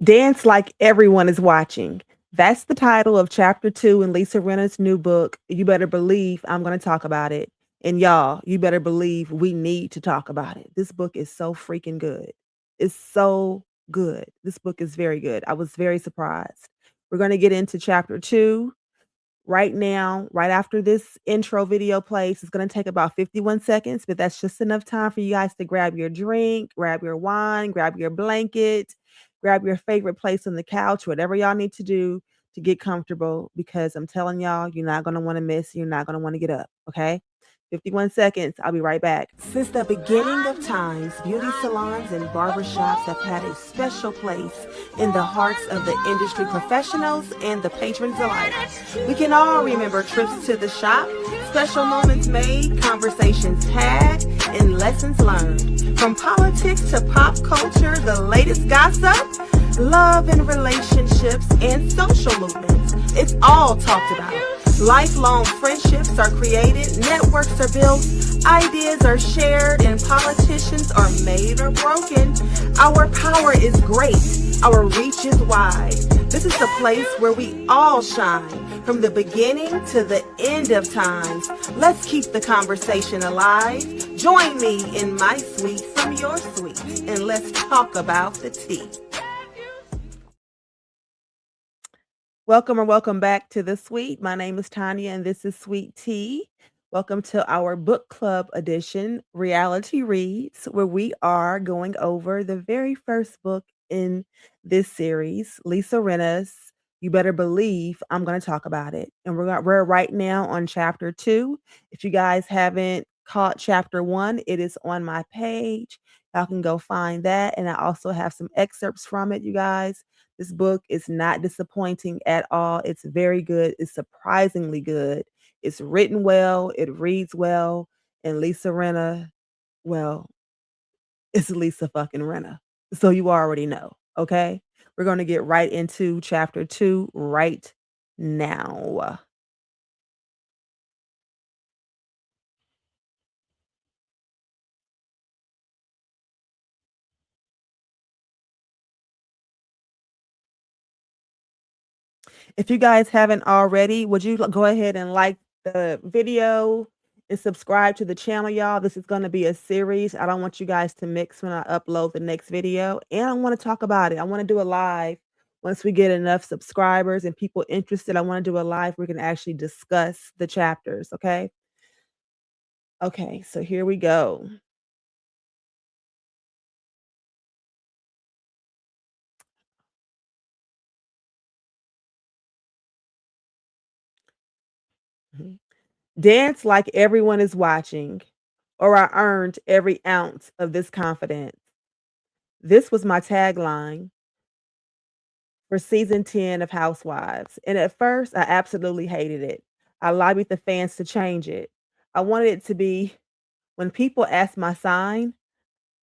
Dance like everyone is watching. That's the title of chapter 2 in Lisa Rinna's new book. You better believe I'm going to talk about it. And y'all, you better believe we need to talk about it. This book is so freaking good. It's so good. This book is very good. I was very surprised. We're going to get into chapter 2 right now, right after this intro video plays. It's going to take about 51 seconds, but that's just enough time for you guys to grab your drink, grab your wine, grab your blanket, grab your favorite place on the couch, whatever y'all need to do to get comfortable, because I'm telling y'all, you're not going to want to miss. You're not going to want to get up. Okay. 51 seconds. I'll be right back. Since the beginning of times, beauty salons and barbershops have had a special place in the hearts of the industry professionals and the patrons alike. We can all remember trips to the shop, special moments made, conversations had, and lessons learned. From politics to pop culture, the latest gossip, love and relationships, and social movements. It's all talked about. Lifelong friendships are created, networks are built, ideas are shared, and politicians are made or broken. Our power is great. Our reach is wide. This is the place where we all shine, from the beginning to the end of times. Let's keep the conversation alive. Join me in my suite from your suite, and let's talk about the tea. Welcome or welcome back to the suite. My name is Tanya and this is Sweet Tea. Welcome to our book club edition, Reality Reads, where we are going over the very first book in this series, Lisa Rinna's You Better Believe I'm going to talk about it. And we're right now on chapter 2. If you guys haven't caught chapter 1, it is on my page. Y'all can go find that. And I also have some excerpts from it, you guys. This book is not disappointing at all. It's very good. It's surprisingly good. It's written well. It reads well. And Lisa Rinna, well, it's Lisa fucking Rinna. So you already know. Okay. We're going to get right into chapter 2 right now. If you guys haven't already, would you go ahead and like the video and subscribe to the channel, y'all? This is going to be a series. I don't want you guys to mix when I upload the next video. And I want to talk about it. I want to do a live once we get enough subscribers and people interested. I want to do a live where we can actually discuss the chapters. Okay. Okay. So here we go. Mhm. Dance like everyone is watching, or I earned every ounce of this confidence. This was my tagline for season 10 of Housewives. And at first, I absolutely hated it. I lobbied the fans to change it. I wanted it to be when people ask my sign,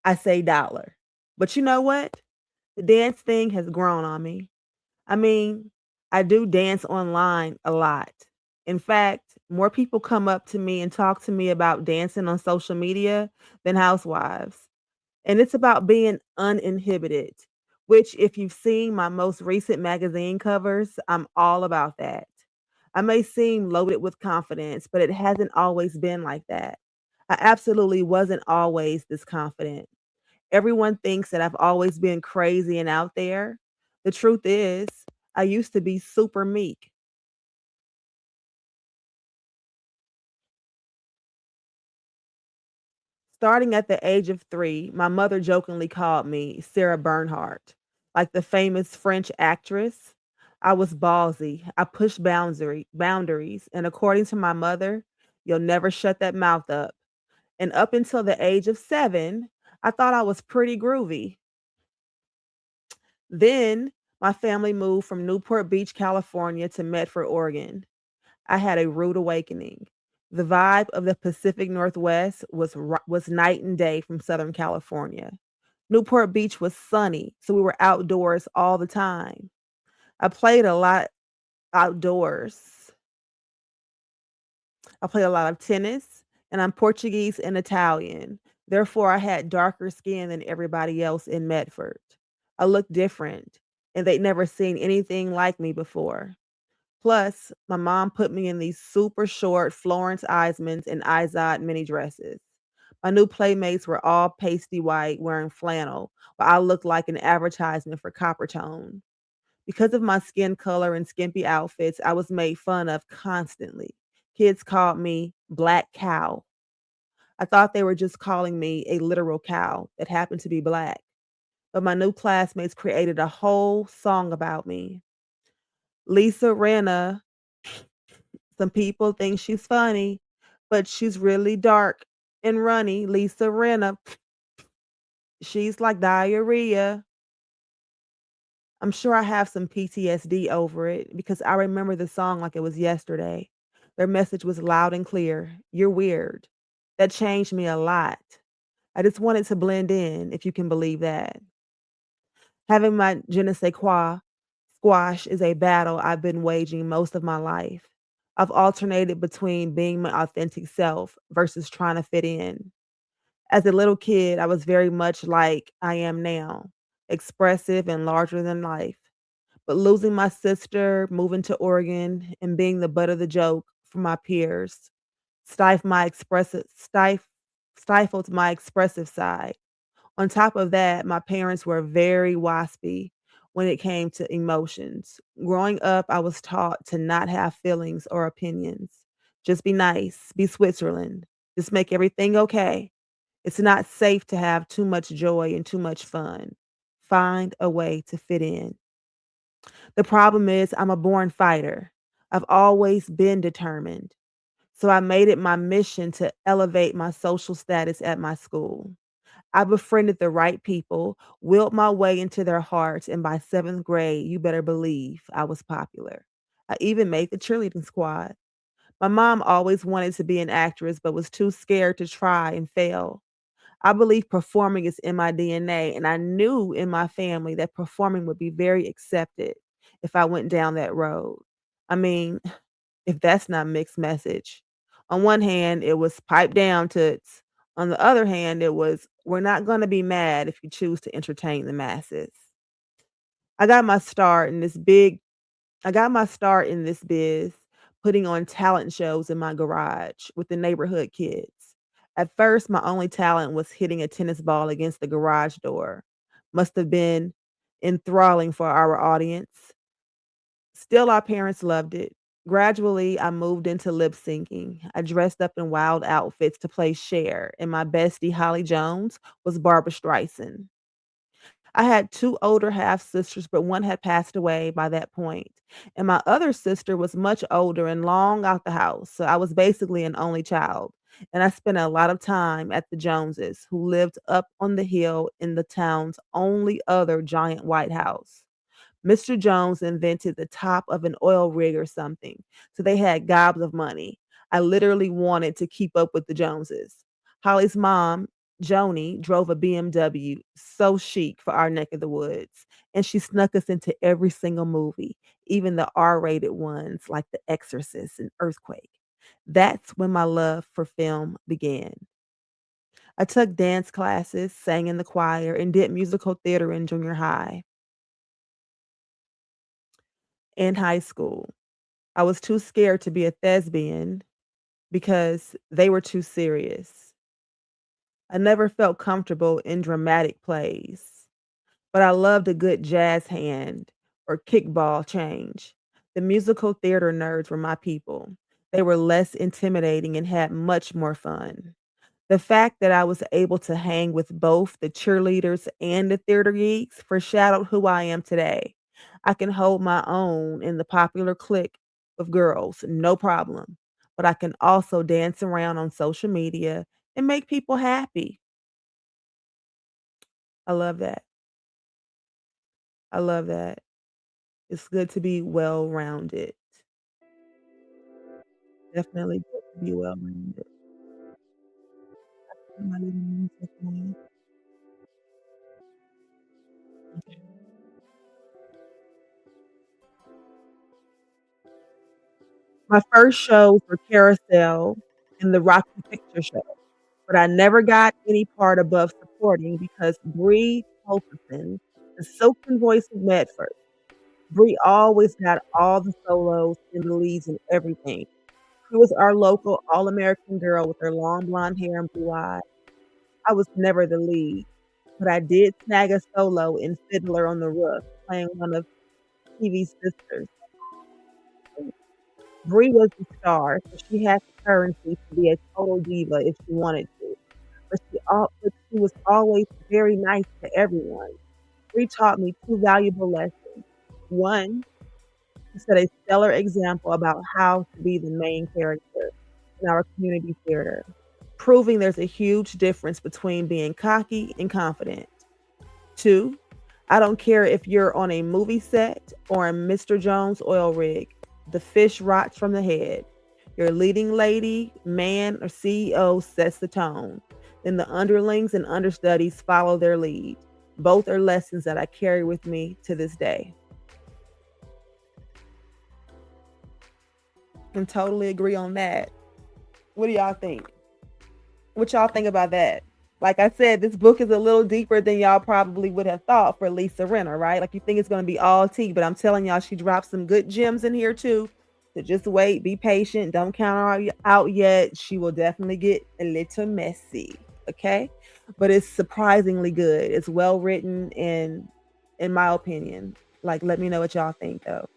I say dollar. But you know what? The dance thing has grown on me. I mean, I do dance online a lot. In fact, more people come up to me and talk to me about dancing on social media than Housewives. And it's about being uninhibited, which, if you've seen my most recent magazine covers, I'm all about that. I may seem loaded with confidence, but it hasn't always been like that. I absolutely wasn't always this confident. Everyone thinks that I've always been crazy and out there. The truth is, I used to be super meek. Starting at the age of 3, my mother jokingly called me Sarah Bernhardt, like the famous French actress. I was ballsy. I pushed boundaries, and according to my mother, you'll never shut that mouth up. And up until the age of 7, I thought I was pretty groovy. Then my family moved from Newport Beach, California to Medford, Oregon. I had a rude awakening. The vibe of the Pacific Northwest was night and day from Southern California. Newport Beach was sunny, so we were outdoors all the time. I played a lot outdoors. I played a lot of tennis, and I'm Portuguese and Italian. Therefore, I had darker skin than everybody else in Medford. I looked different. and they'd never seen anything like me before. Plus, my mom put me in these super short Florence Eismans and Izod mini dresses. My new playmates were all pasty white, wearing flannel, while I looked like an advertisement for Coppertone. Because of my skin color and skimpy outfits, I was made fun of constantly. Kids called me Black Cow. I thought they were just calling me a literal cow that happened to be black. But my new classmates created a whole song about me. Lisa Rinna, some people think she's funny, but she's really dark and runny. Lisa Rinna, she's like diarrhea. I'm sure I have some PTSD over it because I remember the song like it was yesterday. Their message was loud and clear. You're weird. That changed me a lot. I just wanted to blend in, if you can believe that. Having my je ne sais quoi squash is a battle I've been waging most of my life. I've alternated between being my authentic self versus trying to fit in. As a little kid, I was very much like I am now, expressive and larger than life. But losing my sister, moving to Oregon, and being the butt of the joke for my peers stifled my expressive side. On top of that, my parents were very waspy when it came to emotions. Growing up, I was taught to not have feelings or opinions. Just be nice, be Switzerland, just make everything okay. It's not safe to have too much joy and too much fun. Find a way to fit in. The problem is, I'm a born fighter. I've always been determined. So I made it my mission to elevate my social status at my school. I befriended the right people, willed my way into their hearts, and by 7th grade, you better believe I was popular. I even made the cheerleading squad. My mom always wanted to be an actress, but was too scared to try and fail. I believe performing is in my DNA, and I knew in my family that performing would be very accepted if I went down that road. I mean, if that's not mixed message. On one hand, it was pipe down toots. On the other hand, it was we're not going to be mad if you choose to entertain the masses. I got my start in this big I got my start in this biz putting on talent shows in my garage with the neighborhood kids. At first, my only talent was hitting a tennis ball against the garage door. Must have been enthralling for our audience. Still, our parents loved it. Gradually, I moved into lip syncing. I dressed up in wild outfits to play Cher, and my bestie, Holly Jones, was Barbara Streisand. I had two older half sisters, but one had passed away by that point. And my other sister was much older and long out the house. So I was basically an only child. And I spent a lot of time at the Joneses, who lived up on the hill in the town's only other giant white house. Mr. Jones invented the top of an oil rig or something, so they had gobs of money. I literally wanted to keep up with the Joneses. Holly's mom, Joni, drove a BMW, so chic for our neck of the woods, and she snuck us into every single movie, even the R-rated ones like The Exorcist and Earthquake. That's when my love for film began. I took dance classes, sang in the choir, and did musical theater in junior high and high school. I was too scared to be a thespian because they were too serious. I never felt comfortable in dramatic plays, but I loved a good jazz hand or kickball change. The musical theater nerds were my people. They were less intimidating and had much more fun. The fact that I was able to hang with both the cheerleaders and the theater geeks foreshadowed who I am today. I can hold my own in the popular clique of girls, no problem. But I can also dance around on social media and make people happy. I love that. I love that. It's good to be well rounded. Definitely good to be well rounded. My first shows were Carousel and the Rocky Picture Show, but I never got any part above supporting because Bree Holkerson, the silken voice of Medford. Bree always got all the solos and the leads and everything. She was our local all-American girl with her long blonde hair and blue eyes. I was never the lead, but I did snag a solo in Fiddler on the Roof, playing one of TV's sisters. Bree was the star, so she had the currency to be a total diva if she wanted to. But she was always very nice to everyone. Bree taught me two valuable lessons. One, to set a stellar example about how to be the main character in our community theater, proving there's a huge difference between being cocky and confident. Two, I don't care if you're on a movie set or in Mr. Jones' oil rig, the fish rots from the head. Your leading lady, man, or CEO sets the tone. Then the underlings and understudies follow their lead. Both are lessons that I carry with me to this day. Can totally agree on that. What do y'all think? What y'all think about that? Like I said, this book is a little deeper than y'all probably would have thought for Lisa Rinna, right? Like you think it's going to be all tea, but I'm telling y'all, she dropped some good gems in here too. So just wait, be patient, don't count her out yet. She will definitely get a little messy, okay? But it's surprisingly good. It's well written, and in my opinion, like let me know what y'all think though.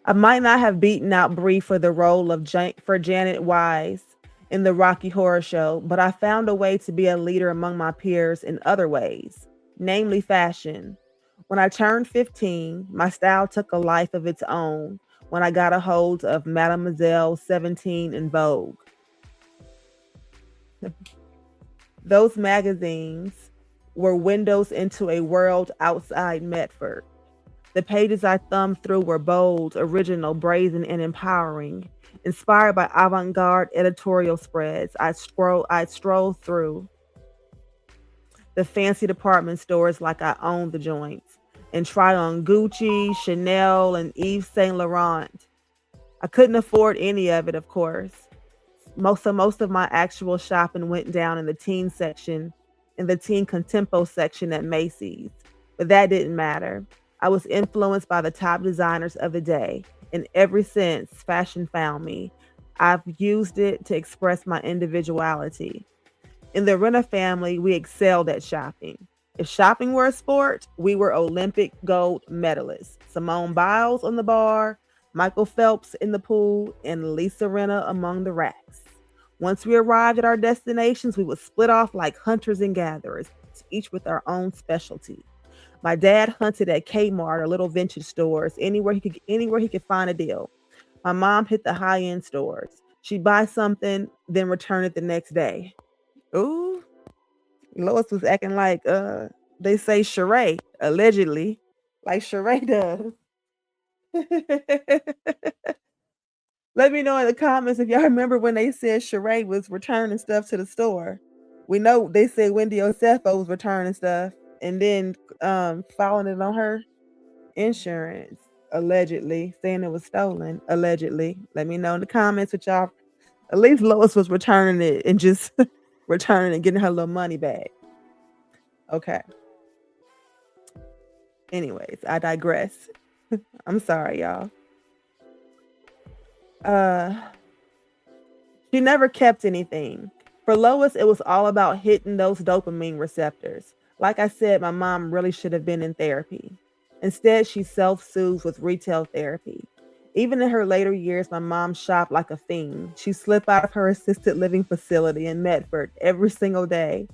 I might not have beaten out Brie for the role of for Janet Wise in the Rocky Horror Show, but I found a way to be a leader among my peers in other ways, namely fashion. When I turned 15, my style took a life of its own when I got a hold of Mademoiselle 17 and Vogue. Those magazines were windows into a world outside Medford. The pages I thumbed through were bold, original, brazen, and empowering. Inspired by avant-garde editorial spreads, I'd stroll through the fancy department stores like I owned the joints and try on Gucci, Chanel, and Yves Saint Laurent. I couldn't afford any of it, of course. Most of my actual shopping went down in the teen section, in the teen contempo section at Macy's. But that didn't matter. I was influenced by the top designers of the day. In every sense, fashion found me. I've used it to express my individuality. In the Renner family, we excelled at shopping. If shopping were a sport, we were Olympic gold medalists. Simone Biles on the bar, Michael Phelps in the pool, and Lisa Renner among the racks. Once we arrived at our destinations, we would split off like hunters and gatherers, each with our own specialty. My dad hunted at Kmart or little vintage stores, anywhere he could find a deal. My mom hit the high-end stores. She'd buy something, then return it the next day. Ooh, Lois was acting like they say Sheree, allegedly, like Sheree does. Let me know in the comments if y'all remember when they said Sheree was returning stuff to the store. We know they said Wendy Osefo was returning stuff and then filing it on her insurance, allegedly, saying it was stolen, allegedly. Let me know in the comments what y'all. At least Lois was returning it and just returning and getting her little money back. Okay. Anyways, I digress. I'm sorry, y'all. Uh she never kept anything. For Lois, it was all about hitting those dopamine receptors. Like I said, my mom really should have been in therapy. Instead, she self-soothes with retail therapy. Even in her later years, my mom shopped like a fiend. She slipped out of her assisted living facility in Medford every single day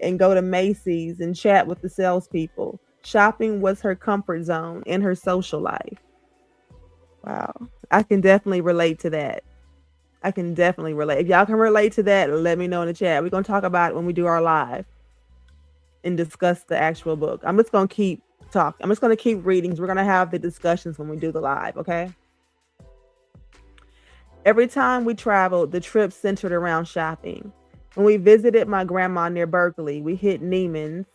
and go to Macy's and chat with the salespeople. Shopping was her comfort zone in her social life. Wow. I can definitely relate to that. I can definitely relate. If y'all can relate to that, let me know in the chat. We're going to talk about it when we do our live and discuss the actual book. I'm just going to keep talking. I'm just going to keep reading. We're going to have the discussions when we do the live, okay? Every time we traveled, the trip centered around shopping. When we visited my grandma near Berkeley, we hit Neiman's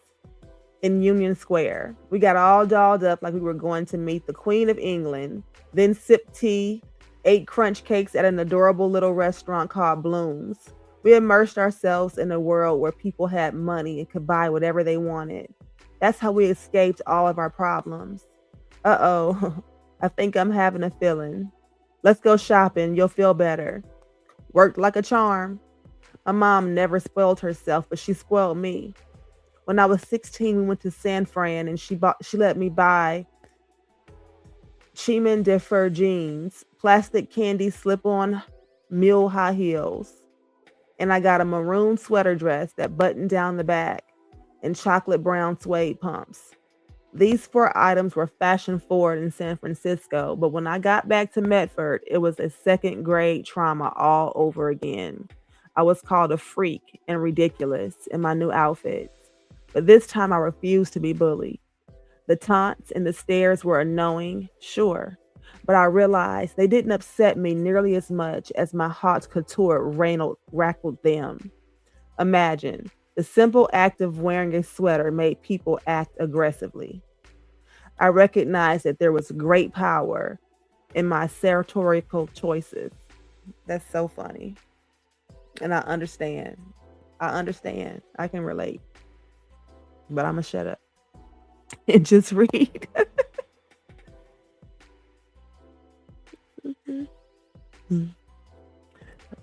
in Union Square. We got all dolled up like we were going to meet the Queen of England, then sipped tea, ate crunch cakes at an adorable little restaurant called Bloom's. We immersed ourselves in a world where people had money and could buy whatever they wanted. That's how we escaped all of our problems. Uh-oh, I think I'm having a feeling. Let's go shopping. You'll feel better. Worked like a charm. My mom never spoiled herself, but she spoiled me. When I was 16, we went to San Fran and she let me buy Chemin de Fer jeans, plastic candy slip-on mule high heels, and I got a maroon sweater dress that buttoned down the back and chocolate brown suede pumps. These four items were fashion forward in San Francisco, but when I got back to Medford, it was a second grade trauma all over again. I was called a freak and ridiculous in my new outfits, but this time I refused to be bullied. The taunts and the stares were annoying, sure, but I realized they didn't upset me nearly as much as my haute couture rackled them. Imagine, the simple act of wearing a sweater made people act aggressively. I recognized that there was great power in my sartorial choices. That's so funny. And I understand. I understand. I can relate. But I'm going to shut up and just read.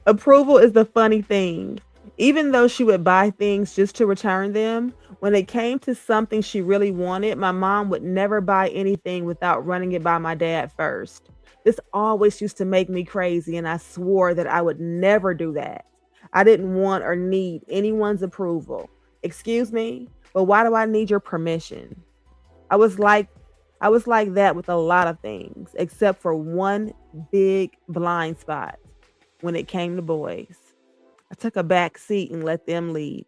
Approval is the funny thing. Even though she would buy things just to return them, when it came to something she really wanted, my mom would never buy anything without running it by my dad first. This always used to make me crazy, and I swore that I would never do that. I didn't want or need anyone's approval. Excuse me, but why do I need your permission? I was like I was like that with a lot of things, except for one big blind spot when it came to boys. I took a back seat and let them lead.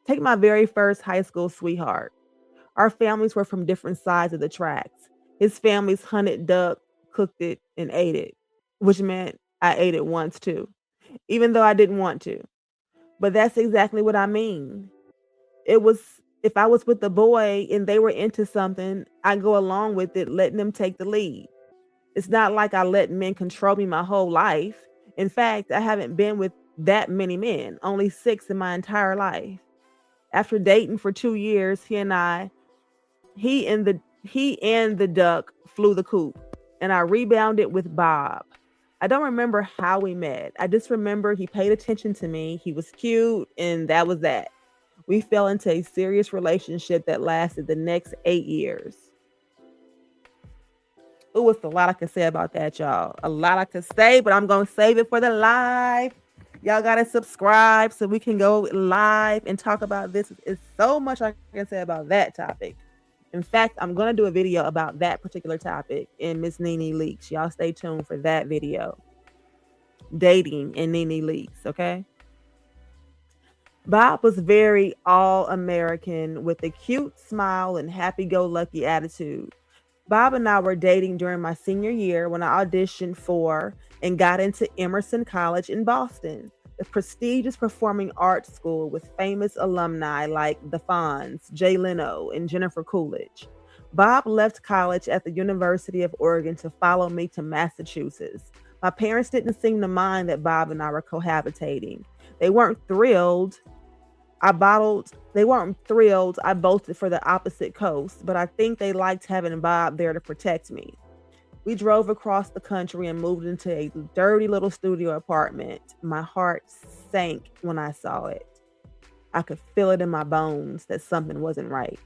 Take my very first high school sweetheart. Our families were from different sides of the tracks. His family's hunted duck, cooked it, and ate it, which meant I ate it once too, even though I didn't want to. But that's exactly what I mean. It was if I was with a boy and they were into something, I go along with it, letting them take the lead. It's not like I let men control me my whole life. In fact, I haven't been with that many men, only six in my entire life. After dating for 2 years, he and the duck flew the coop, and I rebounded with Bob. I don't remember how we met. I just remember he paid attention to me. He was cute, and that was that. We fell into a serious relationship that lasted the next 8 years. Ooh, it's a lot I can say about that, y'all. A lot I could say, but I'm gonna save it for the live. Y'all gotta subscribe so we can go live and talk about this. It's so much I can say about that topic. In fact, I'm gonna do a video about that particular topic in Miss Nene Leaks. Y'all stay tuned for that video. Dating and Nene Leaks, okay? Bob was very all American with a cute smile and happy go lucky attitude. Bob and I were dating during my senior year when I auditioned for and got into Emerson College in Boston, the prestigious performing arts school with famous alumni like the Fonz, Jay Leno, and Jennifer Coolidge. Bob left college at the University of Oregon to follow me to Massachusetts. My parents didn't seem to mind that Bob and I were cohabitating. They weren't thrilled they weren't thrilled I bolted for the opposite coast, but I think they liked having Bob there to protect me. We drove across the country and moved into a dirty little studio apartment. My heart sank when I saw it. I could feel it in my bones that something wasn't right.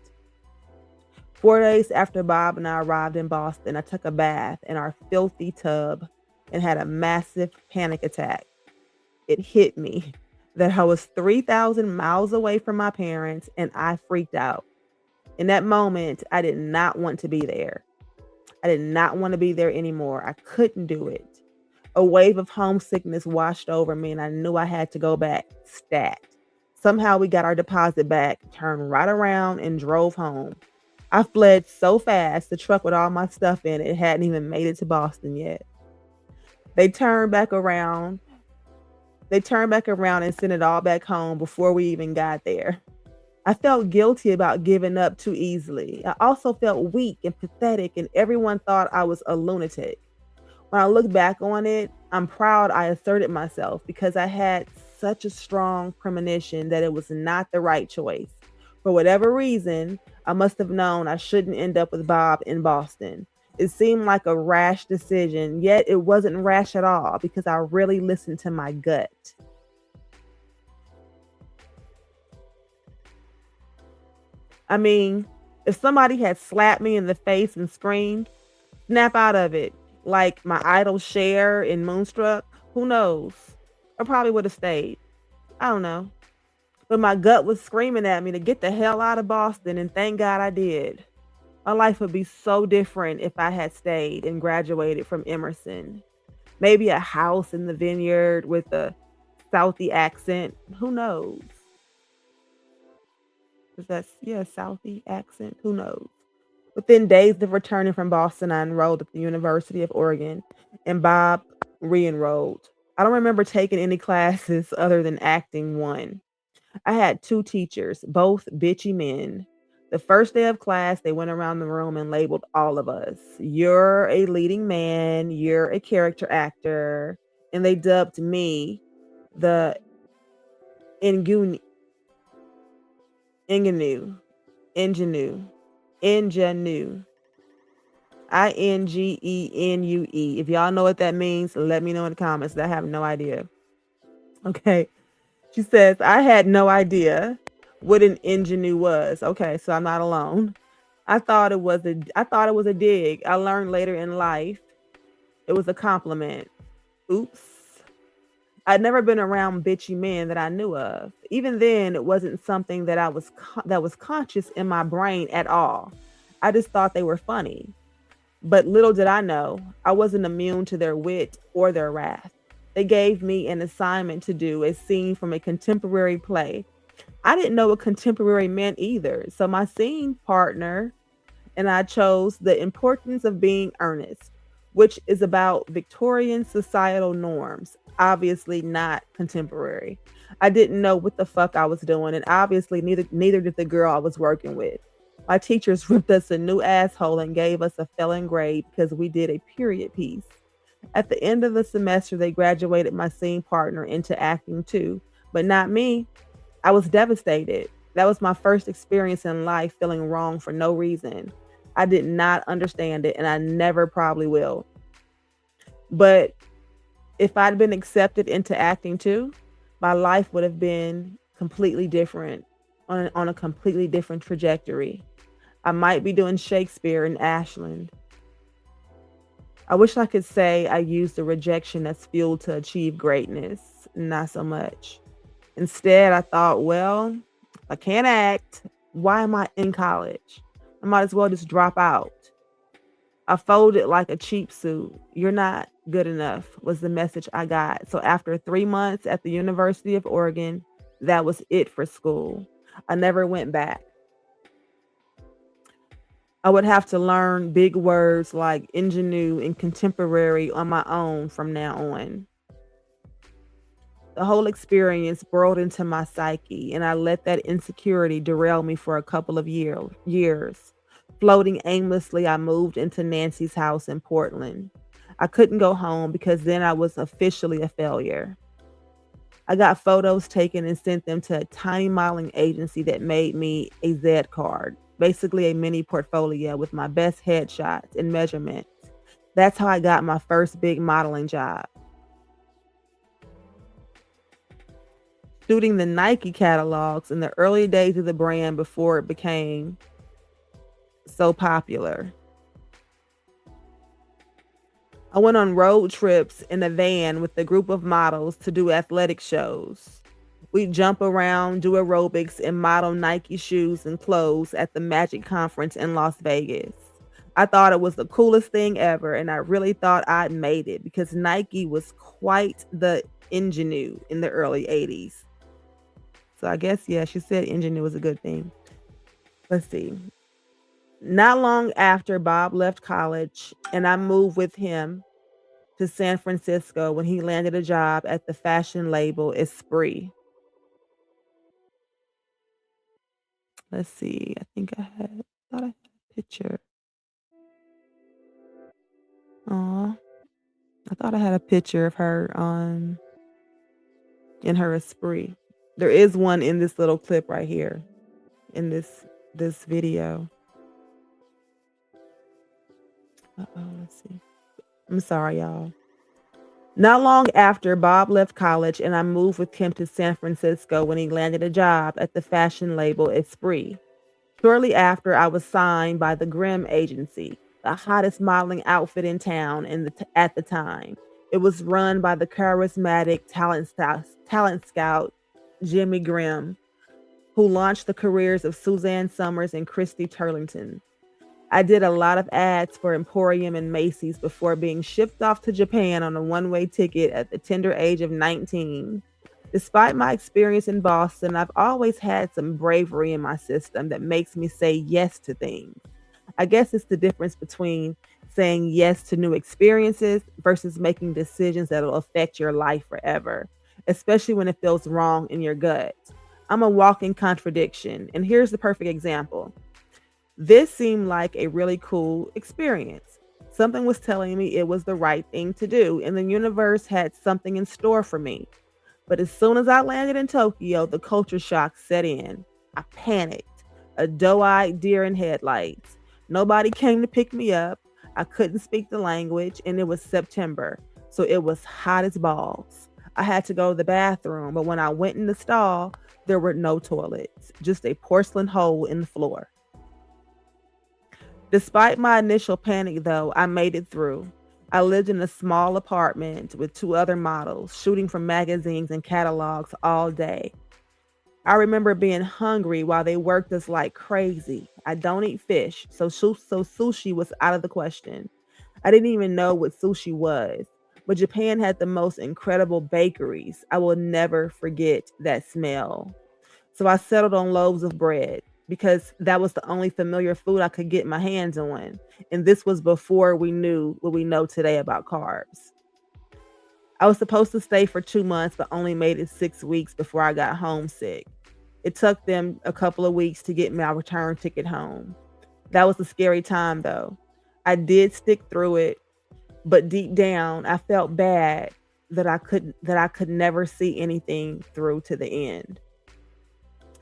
4 days after Bob and I arrived in Boston, I took a bath in our filthy tub and had a massive panic attack. It hit me that I was 3,000 miles away from my parents, and I freaked out. In that moment, I did not want to be there. I did not want to be there anymore. I couldn't do it. A wave of homesickness washed over me, and I knew I had to go back stat. Somehow we got our deposit back, turned right around, and drove home. I fled so fast, the truck with all my stuff in it hadn't even made it to Boston yet. They turned back around and sent it all back home before we even got there. I felt guilty about giving up too easily. I also felt weak and pathetic, and everyone thought I was a lunatic. When I look back on it, I'm proud I asserted myself because I had such a strong premonition that it was not the right choice. For whatever reason, I must have known I shouldn't end up with Bob in Boston. It seemed like a rash decision, yet it wasn't rash at all because I really listened to my gut. I mean, if somebody had slapped me in the face and screamed, snap out of it, like my idol Cher in Moonstruck, who knows? I probably would have stayed. I don't know. But my gut was screaming at me to get the hell out of Boston, and thank God I did. My life would be so different if I had stayed and graduated from Emerson. Maybe a house in the vineyard with a Southie accent. Who knows? Is that, yeah, Southie accent? Who knows? Within days of returning from Boston, I enrolled at the University of Oregon, and Bob re enrolled. I don't remember taking any classes other than acting one. I had two teachers, both bitchy men. The first day of class, they went around the room and labeled all of us. You're a leading man, you're a character actor. And they dubbed me the ingenue, ingenue, ingenue, ingenue, Ingenue. If y'all know what that means, let me know in the comments. I have no idea. Okay. She says, I had no idea what an ingenue was. Okay, so I'm not alone. I thought it was a dig. I learned later in life it was a compliment. Oops. I'd never been around bitchy men that I knew of. Even then, it wasn't something that that was conscious in my brain at all. I just thought they were funny. But little did I know, I wasn't immune to their wit or their wrath. They gave me an assignment to do, a scene from a contemporary play. I didn't know what contemporary meant either. So my scene partner and I chose The Importance of Being Earnest, which is about Victorian societal norms, obviously not contemporary. I didn't know what the fuck I was doing, and obviously neither did the girl I was working with. My teachers ripped us a new asshole and gave us a failing grade because we did a period piece. At the end of the semester, they graduated my scene partner into acting too, but not me. I was devastated. That was my first experience in life feeling wrong for no reason. I did not understand it, and I never probably will. But if I'd been accepted into acting too, my life would have been completely different, on a completely different trajectory. I might be doing Shakespeare in Ashland. I wish I could say I used the rejection as fuel to achieve greatness. Not so much. Instead, I thought, well, if I can't act, why am I in college? I might as well just drop out. I folded like a cheap suit. You're not good enough, was the message I got. So after 3 months at the University of Oregon, that was it for school. I never went back. I would have to learn big words like ingenue and contemporary on my own from now on. The whole experience burrowed into my psyche, and I let that insecurity derail me for a couple of years. Floating aimlessly, I moved into Nancy's house in Portland. I couldn't go home because then I was officially a failure. I got photos taken and sent them to a tiny modeling agency that made me a Z card, basically a mini portfolio with my best headshots and measurements. That's how I got my first big modeling job. Shooting the Nike catalogs in the early days of the brand before it became so popular. I went on road trips in a van with a group of models to do athletic shows. We jump around, do aerobics, and model Nike shoes and clothes at the Magic Conference in Las Vegas. I thought it was the coolest thing ever, and I really thought I'd made it because Nike was quite the ingenue in the early 80s. So I guess, yeah, she said ingenue was a good thing. Let's see. Not long after Bob left college, and I moved with him to San Francisco when he landed a job at the fashion label Esprit. Let's see. Thought I had a picture. Aw, I thought I had a picture of her on in her Esprit. There is one in this little clip right here. in this video. Uh-oh, let's see. I'm sorry, y'all. Not long after Bob left college and I moved with him to San Francisco when he landed a job at the fashion label Esprit. Shortly after, I was signed by the Grimm agency, the hottest modeling outfit in town at the time. It was run by the charismatic talent scout Jimmy Grimm, who launched the careers of Suzanne Summers and Christy Turlington. I did a lot of ads for Emporium and Macy's before being shipped off to Japan on a one-way ticket at the tender age of 19. Despite my experience in Boston, I've always had some bravery in my system that makes me say yes to things. I guess it's the difference between saying yes to new experiences versus making decisions that'll affect your life forever, especially when it feels wrong in your gut. I'm a walking contradiction, and here's the perfect example. This seemed like a really cool experience. Something was telling me it was the right thing to do, and the universe had something in store for me. But as soon as I landed in Tokyo, the culture shock set in. I panicked, a doe eyed deer in headlights. Nobody came to pick me up. I couldn't speak the language, and it was September, so it was hot as balls. I had to go to the bathroom, but when I went in the stall, there were no toilets, just a porcelain hole in the floor. Despite my initial panic, though, I made it through. I lived in a small apartment with two other models, shooting from magazines and catalogs all day. I remember being hungry while they worked us like crazy. I don't eat fish, so sushi was out of the question. I didn't even know what sushi was, but Japan had the most incredible bakeries. I will never forget that smell. So I settled on loaves of bread because that was the only familiar food I could get my hands on. And this was before we knew what we know today about carbs. I was supposed to stay for 2 months, but only made it 6 weeks before I got homesick. It took them a couple of weeks to get my return ticket home. That was a scary time, though. I did stick through it, but deep down, I felt bad that I could never see anything through to the end.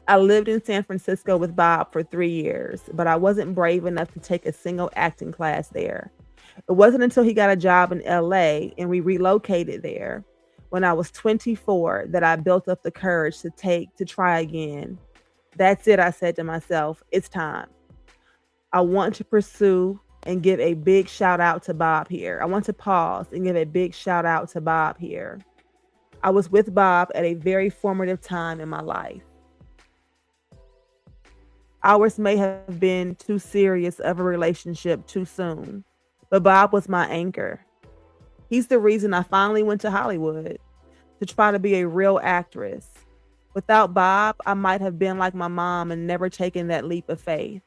I lived in San Francisco with Bob for 3 years, but I wasn't brave enough to take a single acting class there. It wasn't until he got a job in LA and we relocated there when I was 24 that I built up the courage to try again. That's it, I said to myself. It's time. I want to pursue and give a big shout out to Bob here. I want to pause and give a big shout out to Bob here. I was with Bob at a very formative time in my life. Ours may have been too serious of a relationship too soon, but Bob was my anchor. He's the reason I finally went to Hollywood to try to be a real actress. Without Bob, I might have been like my mom and never taken that leap of faith.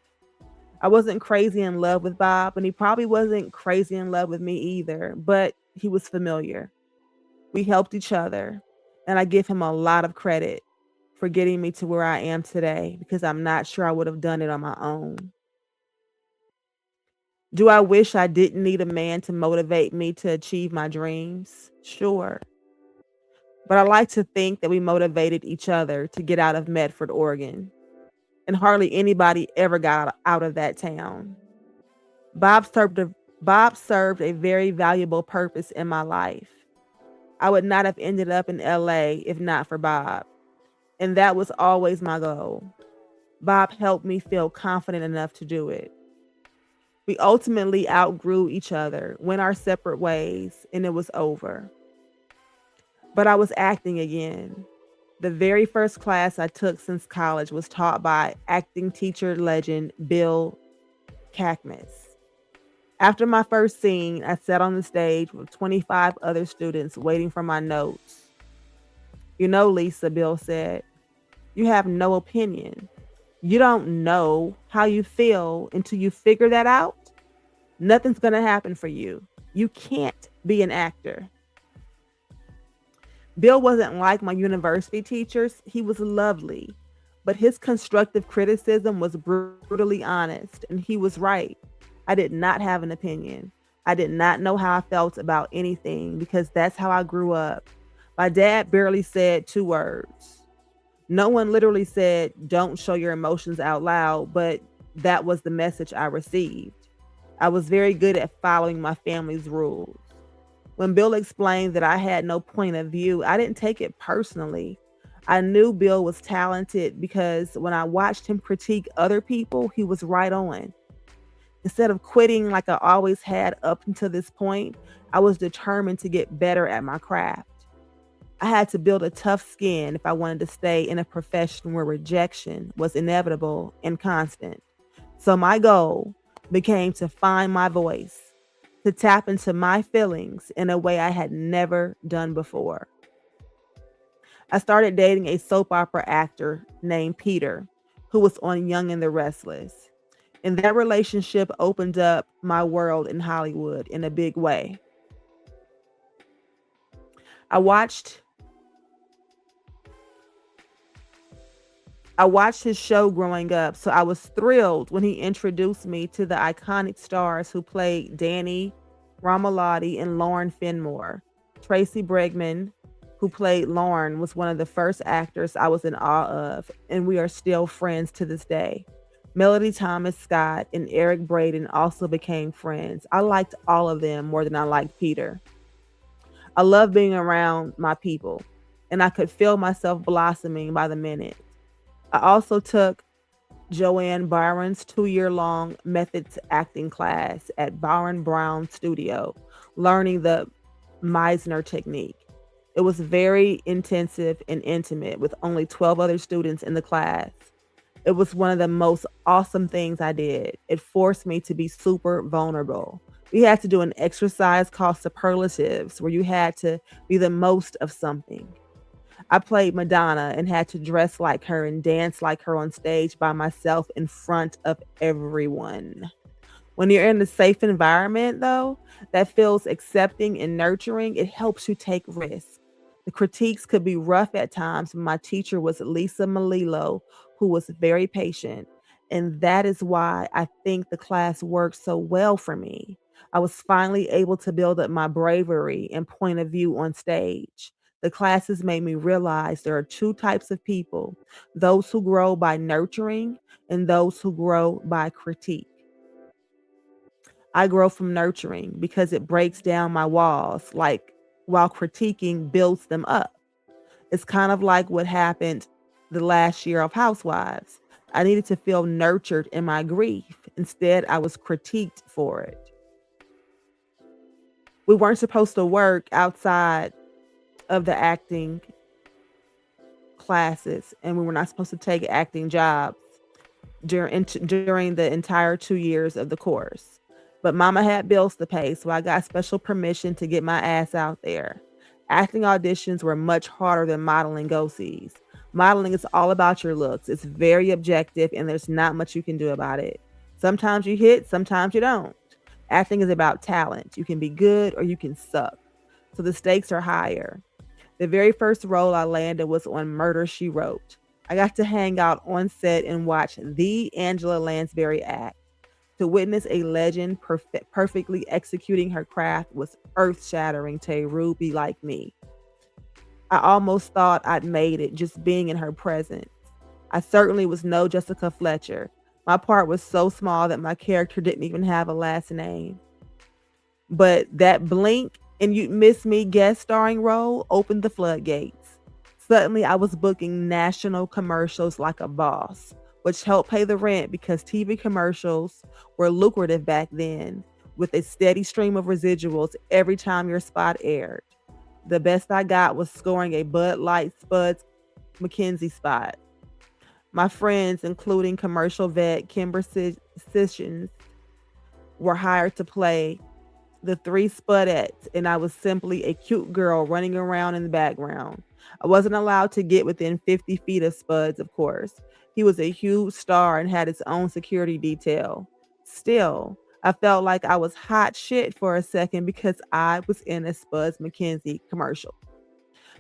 I wasn't crazy in love with Bob, and he probably wasn't crazy in love with me either, but he was familiar. We helped each other, and I give him a lot of credit for getting me to where I am today because I'm not sure I would have done it on my own. Do I wish I didn't need a man to motivate me to achieve my dreams? Sure. But I like to think that we motivated each other to get out of Medford, Oregon, and hardly anybody ever got out of that town. Bob served a Bob served a very valuable purpose in my life. I would not have ended up in LA if not for Bob, and that was always my goal. Bob helped me feel confident enough to do it. We ultimately outgrew each other, went our separate ways, and it was over. But I was acting again. The very first class I took since college was taught by acting teacher legend Bill Cackmus. After my first scene, I sat on the stage with 25 other students waiting for my notes. You know, Lisa, Bill said, you have no opinion. You don't know how you feel until you figure that out. Nothing's going to happen for you. You can't be an actor. Bill wasn't like my university teachers. He was lovely, but his constructive criticism was brutally honest, and he was right. I did not have an opinion. I did not know how I felt about anything because that's how I grew up. My dad barely said two words. No one literally said, "Don't show your emotions out loud," but that was the message I received. I was very good at following my family's rules. When Bill explained that I had no point of view, I didn't take it personally. I knew Bill was talented because when I watched him critique other people, he was right on. Instead of quitting like I always had up until this point, I was determined to get better at my craft. I had to build a tough skin if I wanted to stay in a profession where rejection was inevitable and constant. So my goal became to find my voice, to tap into my feelings in a way I had never done before. I started dating a soap opera actor named Peter, who was on Young and the Restless. And that relationship opened up my world in Hollywood in a big way. I watched I watched his show growing up, so I was thrilled when he introduced me to the iconic stars who played Danny Romalotti and Lauren Finmore. Tracy Bregman, who played Lauren, was one of the first actors I was in awe of, and we are still friends to this day. Melody Thomas Scott and Eric Braden also became friends. I liked all of them more than I liked Peter. I love being around my people, and I could feel myself blossoming by the minute. I also took Joanne Byron's 2 year long methods acting class at Byron Brown Studio, learning the Meisner technique. It was very intensive and intimate with only 12 other students in the class. It was one of the most awesome things I did. It forced me to be super vulnerable. We had to do an exercise called superlatives, where you had to be the most of something. I played Madonna and had to dress like her and dance like her on stage by myself in front of everyone. When you're in a safe environment, though, that feels accepting and nurturing, it helps you take risks. The critiques could be rough at times. My teacher was Lisa Malilo, who was very patient. And that is why I think the class worked so well for me. I was finally able to build up my bravery and point of view on stage. The classes made me realize there are two types of people: those who grow by nurturing and those who grow by critique. I grow from nurturing because it breaks down my walls, like while critiquing builds them up. It's kind of like what happened the last year of Housewives. I needed to feel nurtured in my grief. Instead, I was critiqued for it. We weren't supposed to work outside of the acting classes, and we were not supposed to take acting jobs during the entire 2 years of the course. But mama had bills to pay, so I got special permission to get my ass out there. Acting auditions were much harder than modeling go-sees. Modeling is all about your looks. It's very objective, and there's not much you can do about it. Sometimes you hit, sometimes you don't. Acting is about talent. You can be good or you can suck. So the stakes are higher. The very first role I landed was on Murder, She Wrote. I got to hang out on set and watch the Angela Lansbury act. To witness a legend perfectly executing her craft was earth shattering to a ruby like me. I almost thought I'd made it just being in her presence. I certainly was no Jessica Fletcher. My part was so small that my character didn't even have a last name. But that blink and you'd miss me guest starring role opened the floodgates. Suddenly, I was booking national commercials like a boss, which helped pay the rent because TV commercials were lucrative back then, with a steady stream of residuals every time your spot aired. The best I got was scoring a Bud Light Spuds McKenzie spot. My friends, including commercial vet Kimber Sessions, were hired to play the three Spudettes, and I was simply a cute girl running around in the background. I wasn't allowed to get within 50 feet of Spuds, of course. He was a huge star and had his own security detail. Still, I felt like I was hot shit for a second because I was in a Spuds McKenzie commercial.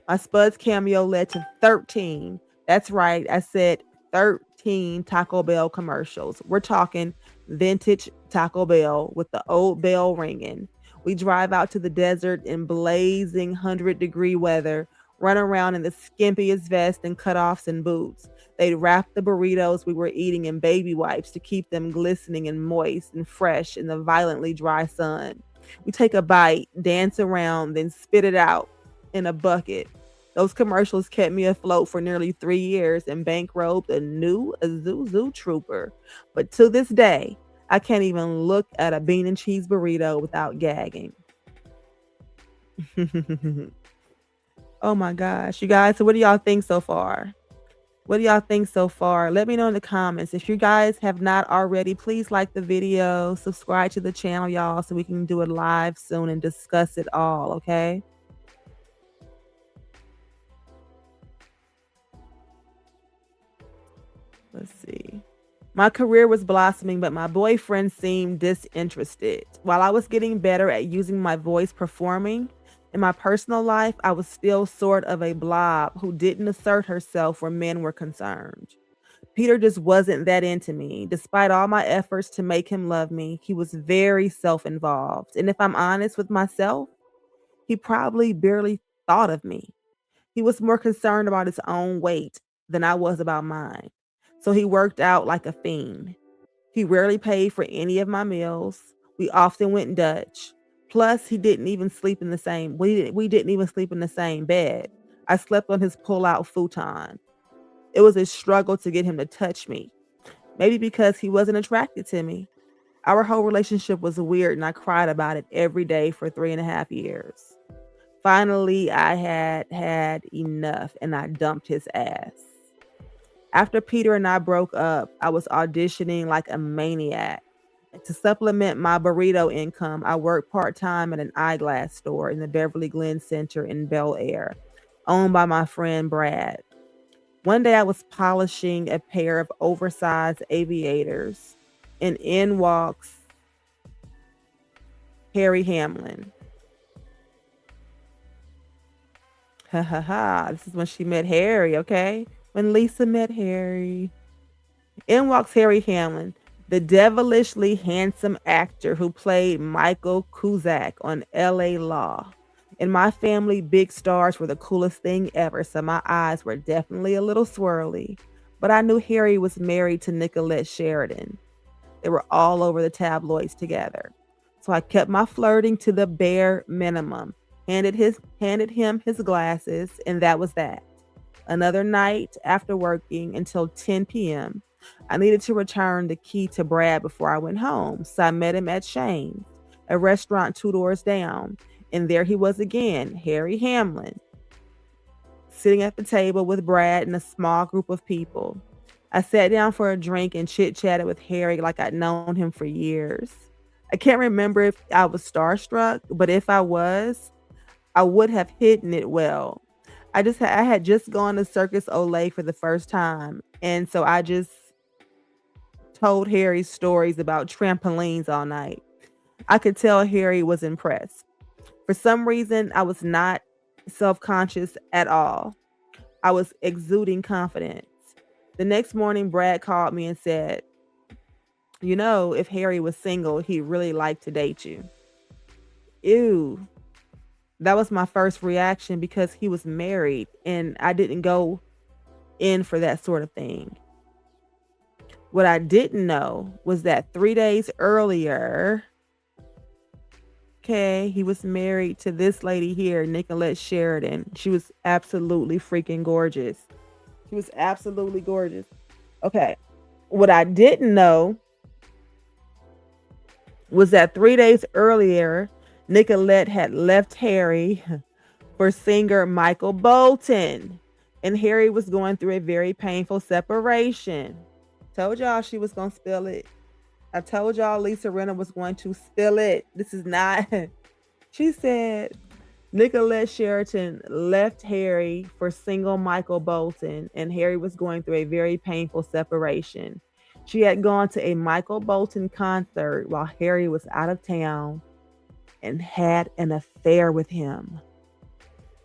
My Spuds cameo led to 13. That's right, I said 13 Taco Bell commercials. We're talking vintage Taco Bell with the old bell ringing. We drive out to the desert in blazing 100-degree weather run around in the skimpiest vest and cutoffs and boots. They'd wrap the burritos we were eating in baby wipes to keep them glistening and moist and fresh in the violently dry sun. We take a bite, dance around, then spit it out in a bucket. Those commercials kept me afloat for nearly 3 years and bankrolled a new Azuzu Trooper. But to this day, I can't even look at a bean and cheese burrito without gagging. Oh my gosh. You guys, so what do y'all think so far? What do y'all think so far? Let me know in the comments. If you guys have not already, please like the video, subscribe to the channel, y'all, so we can do it live soon and discuss it all, okay? Let's see. My career was blossoming, but my boyfriend seemed disinterested. While I was getting better at using my voice performing, in my personal life, I was still sort of a blob who didn't assert herself where men were concerned. Peter just wasn't that into me. Despite all my efforts to make him love me, he was very self involved. And if I'm honest with myself, he probably barely thought of me. He was more concerned about his own weight than I was about mine. So he worked out like a fiend. He rarely paid for any of my meals. We often went Dutch. Plus, he didn't even sleep in the same we didn't even sleep in the same bed. I slept on his pull-out futon. It was a struggle to get him to touch me. Maybe because he wasn't attracted to me. Our whole relationship was weird and I cried about it every day for 3.5 years. Finally, I had enough and I dumped his ass. After Peter and I broke up, I was auditioning like a maniac. And to supplement my burrito income, I worked part time at an eyeglass store in the Beverly Glen Center in Bel Air, owned by my friend Brad. One day I was polishing a pair of oversized aviators, and in walks Harry Hamlin. Ha ha ha. This is when she met Harry, okay? When Lisa met Harry. In walks Harry Hamlin, the devilishly handsome actor who played Michael Cusack on LA Law. In my family, big stars were the coolest thing ever, so my eyes were definitely a little swirly. But I knew Harry was married to Nicolette Sheridan. They were all over the tabloids together. So I kept my flirting to the bare minimum, handed him his glasses, and that was that. Another night after working until 10 p.m., I needed to return the key to Brad before I went home. So I met him at Shane's, a restaurant 2 doors down. And there he was again, Harry Hamlin, sitting at the table with Brad and a small group of people. I sat down for a drink and chit chatted with Harry like I'd known him for years. I can't remember if I was starstruck, but if I was, I would have hidden it well. I had just gone to Circus Olay for the first time, and so I just told Harry stories about trampolines all night. I could tell Harry was impressed. For some reason, I was not self-conscious at all. I was exuding confidence. The next morning, Brad called me and said, "You know, if Harry was single, he'd really like to date you." Ew. That was my first reaction because he was married and I didn't go in for that sort of thing. What I didn't know was that 3 days earlier, okay, he was married to this lady here, Nicolette Sheridan. She was absolutely freaking gorgeous. She was absolutely gorgeous. Okay. What I didn't know was that 3 days earlier, Nicolette had left Harry for singer Michael Bolton. And Harry was going through a very painful separation. Told y'all she was going to spill it. I told y'all Lisa Rinna was going to spill it. This is not. She said Nicolette Sheridan left Harry for single Michael Bolton, and Harry was going through a very painful separation. She had gone to a Michael Bolton concert while Harry was out of town and had an affair with him.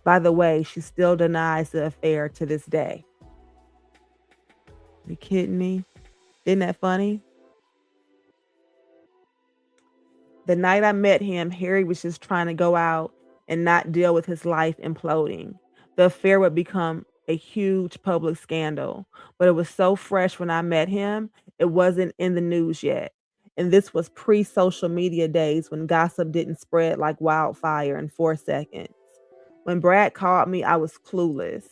By the way, she still denies the affair to this day. You kidding me? Isn't that funny? The night I met him, Harry was just trying to go out and not deal with his life imploding. The affair would become a huge public scandal, but it was so fresh when I met him, it wasn't in the news yet. And this was pre social media days when gossip didn't spread like wildfire in 4 seconds. When Brad called me, I was clueless.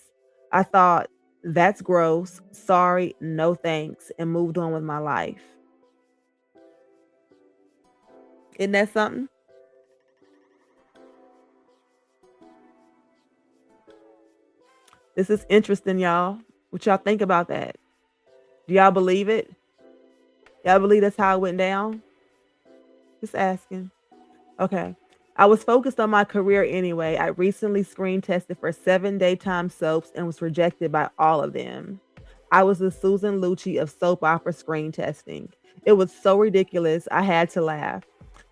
I thought, that's gross. Sorry, no thanks, and moved on with my life. Isn't that something? This is interesting, y'all. What y'all think about that? Do y'all believe it? Y'all believe that's how it went down? Just asking. Okay. I was focused on my career anyway. I recently screen tested for 7 daytime soaps and was rejected by all of them. I was the Susan Lucci of soap opera screen testing. It was so ridiculous, I had to laugh.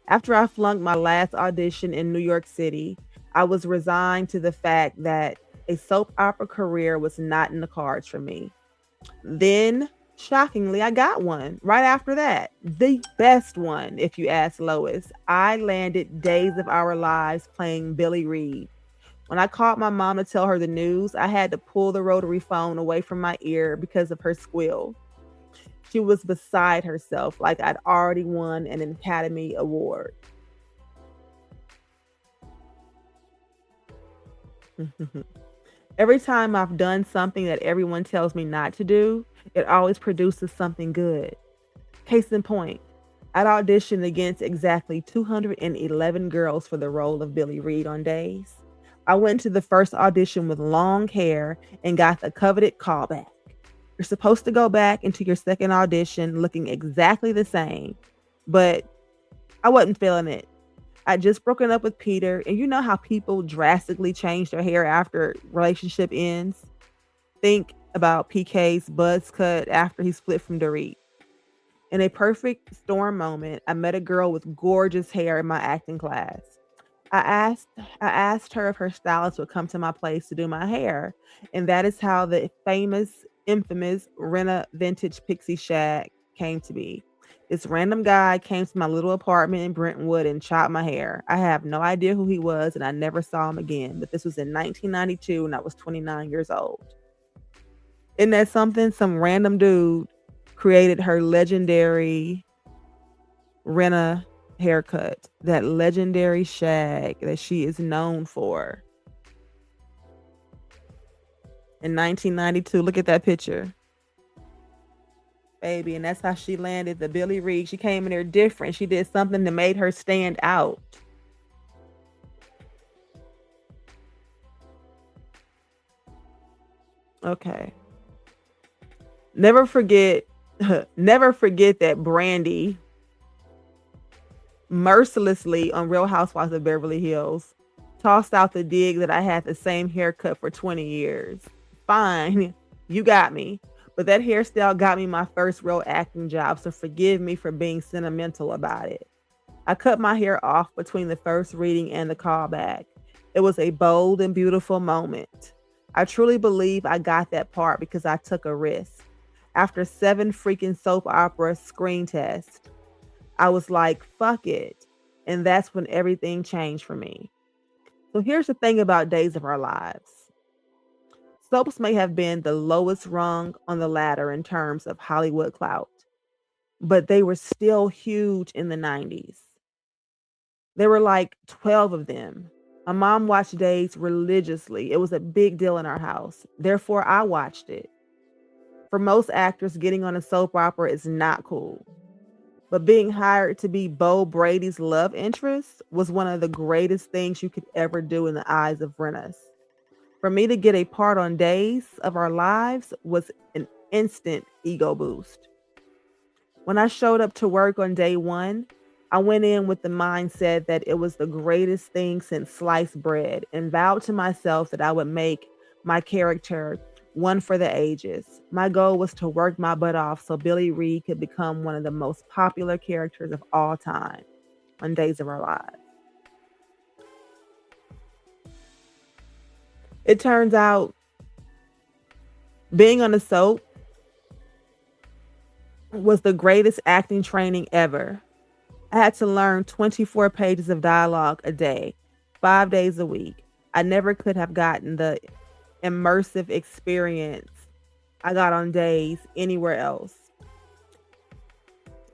After I flunked my last audition in New York City, I was resigned to the fact that a soap opera career was not in the cards for me. Then, shockingly, I got one right after that. The best one, if you ask Lois. I landed Days of Our Lives playing Billy Reed. When I called my mom to tell her the news, I had to pull the rotary phone away from my ear because of her squeal. She was beside herself, like I'd already won an Academy Award. Every time I've done something that everyone tells me not to do, it always produces something good. Case in point, I'd auditioned against exactly 211 girls for the role of Billy Reed on Days. I went to the first audition with long hair and got the coveted callback. You're supposed to go back into your second audition looking exactly the same, but I wasn't feeling it. I'd just broken up with Peter, and you know how people drastically change their hair after relationship ends? Think about PK's buzz cut after he split from Dorit. In a perfect storm moment, I met a girl with gorgeous hair in my acting class. I asked I asked her if her stylist would come to my place to do my hair, and that is how the infamous Rinna vintage pixie shag came to be. This random guy came to my little apartment in Brentwood and chopped my hair. I have no idea who he was, and I never saw him again. But this was in 1992, and I was 29 years old. Isn't that something? Some random dude created her legendary Rinna haircut, that legendary shag that she is known for. In 1992, look at that picture, baby. And that's how she landed the Billy Reed. She came in there different. She did something that made her stand out. Okay. Never forget, never forget that Brandy mercilessly on Real Housewives of Beverly Hills tossed out the dig that I had the same haircut for 20 years. Fine, you got me. But that hairstyle got me my first real acting job, so forgive me for being sentimental about it. I cut my hair off between the first reading and the callback. It was a bold and beautiful moment. I truly believe I got that part because I took a risk. After 7 freaking soap opera screen tests, I was like, fuck it. And that's when everything changed for me. So here's the thing about Days of Our Lives. Soaps may have been the lowest rung on the ladder in terms of Hollywood clout, but they were still huge in the 90s. There were like 12 of them. My mom watched Days religiously. It was a big deal in our house. Therefore, I watched it. For most actors, getting on a soap opera is not cool. But being hired to be Bo Brady's love interest was one of the greatest things you could ever do in the eyes of Rennis. For me to get a part on Days of Our Lives was an instant ego boost. When I showed up to work on day one, I went in with the mindset that it was the greatest thing since sliced bread and vowed to myself that I would make my character one for the ages. My goal was to work my butt off so Billy Reed could become one of the most popular characters of all time on Days of Our Lives. It turns out being on the soap was the greatest acting training ever. I had to learn 24 pages of dialogue a day, 5 days a week. I never could have gotten the immersive experience I got on days anywhere else.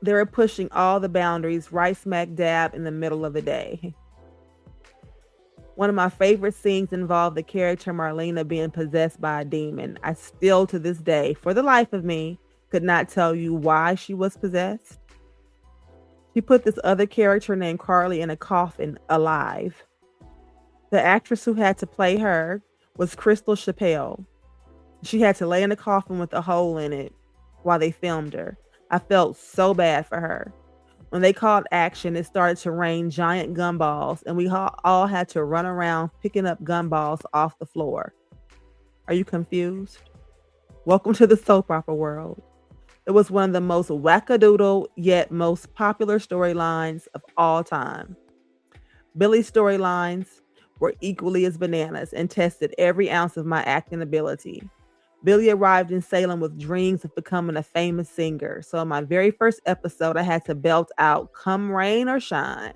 They were pushing all the boundaries right smack dab in the middle of the day. One of my favorite scenes involved the character Marlena being possessed by a demon. I still, to this day, for the life of me, could not tell you why she was possessed. She put this other character named Carly in a coffin alive. The actress who had to play her was Crystal Chappelle. She had to lay in a coffin with a hole in it while they filmed her. I felt so bad for her. When they called action, it started to rain giant gumballs, and we all had to run around picking up gumballs off the floor. Are you confused? Welcome to the soap opera world. It was one of the most wackadoodle yet most popular storylines of all time. Billy's storylines were equally as bananas and tested every ounce of my acting ability. Billy arrived in Salem with dreams of becoming a famous singer. So, in my very first episode, I had to belt out Come Rain or Shine.